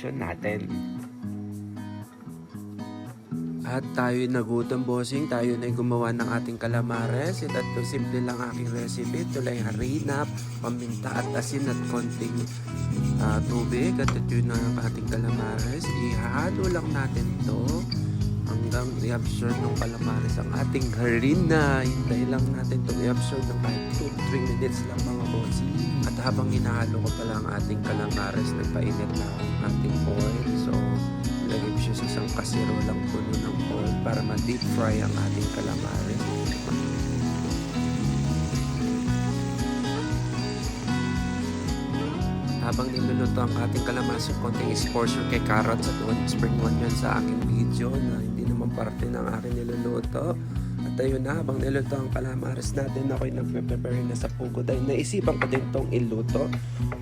option natin. At tayo nagutom, bossing. Tayo na gumawa ng ating calamares. Ito simple lang aking recipe. Ito lang harina, paminta at asin at konting tubig. At ito yun ang ating calamares. Ihalo lang natin ito hanggang i-absorb ng calamares ang ating harina. Hintay lang natin itong i-absorb ng kahit 2-3 minutes lang mga bossing. At habang hinahalo ko pala ang ating calamares, nagpainit na ang ating oil. So, lagay ko siya sa isang kasirolang puno ng oil para ma-deep fry ang ating calamares. Habang niluluto ang ating calamares, konting exposure kay carrots at spring onion sa aking video na hindi naman parte ng aking niluluto. At ayun na, habang niluto ang calamares natin, ako'y nagpe-prepare na sa pugo dahil naisipan ko din itong iluto.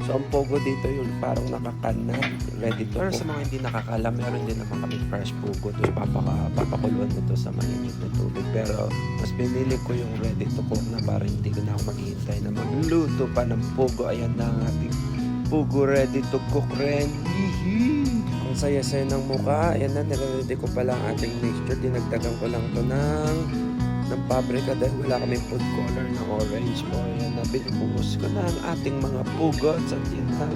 So ang pugo dito yung parang nakakanan, ready to cook. Pero sa mga hindi nakakala, meron din naman kami fresh pugo. Tapos papakuluan nito sa mainit na tubig. Pero mas pinili ko yung ready to cook na para hindi ko na ako maghihintay na magluto pa ng pugo. Ayan na ang ating pugo ready to cook rin. Ang saya-saya ng mukha. Ayan na, nire-ready ko pala ang ating mixture. Dinagdagan ko lang to ng paprika dahil wala kaming food color na orange. O ayan na, binubuhos ko na ang ating mga pugo. At yun na,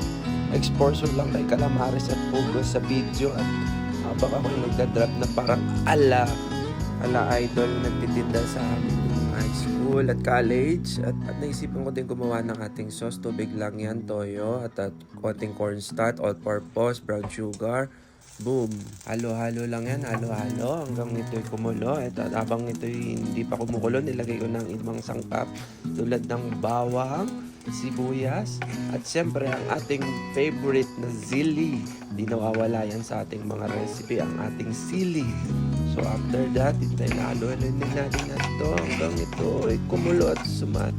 exposure lang kay calamares at pugo sa video. At baka ako'y nagdadrop na parang ala idol nagtitinda sa amin high school at college. At naisipan ko din gumawa ng ating sauce. Tubig lang yan, toyo at konting cornstarch, all-purpose, brown sugar. Boom! Halo-halo lang yan, halo-halo hanggang ito'y kumulo. At habang ito'y hindi pa kumukulo, nilagay ko ng ibang sangkap tulad ng bawang, sibuyas, at siyempre ang ating favorite na zili. Hindi nawawala yan sa ating mga recipe, ang ating sili. So after that, hintay na halo-haloin natin na ito hanggang ito'y kumulo at sumat.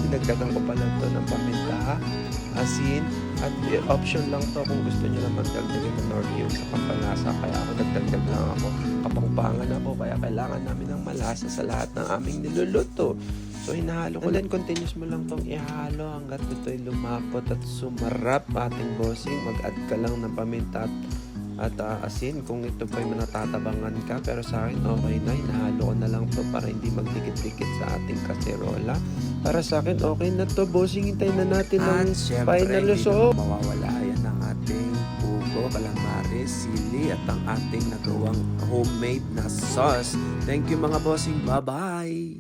Dinagdagan ko pala ito ng paminta, asin, at option lang to kung gusto nyo naman dagdagan ng nor cube sa pampalasa. Kaya ako nagdagdag lang ako. Kapangpangan ako, kaya kailangan namin ng malasa sa lahat ng aming niluluto. So hinahalo ko lang, continuous mo lang tong ihalo hanggat ito'y lumapot at sumarap ating bossing. Mag-add ka lang ng paminta at asin kung ito pa'y manatatabangan ka, pero sa akin okay na, hinahalo ko na lang to para hindi magdikit-dikit sa ating kaserola. Para sa akin okay na to, bossing. Hintayin na natin ang final result. Mawawala yan ang ating pugo, calamares, sili at ang ating nagawang homemade na sauce. Thank you mga bossing, bye bye.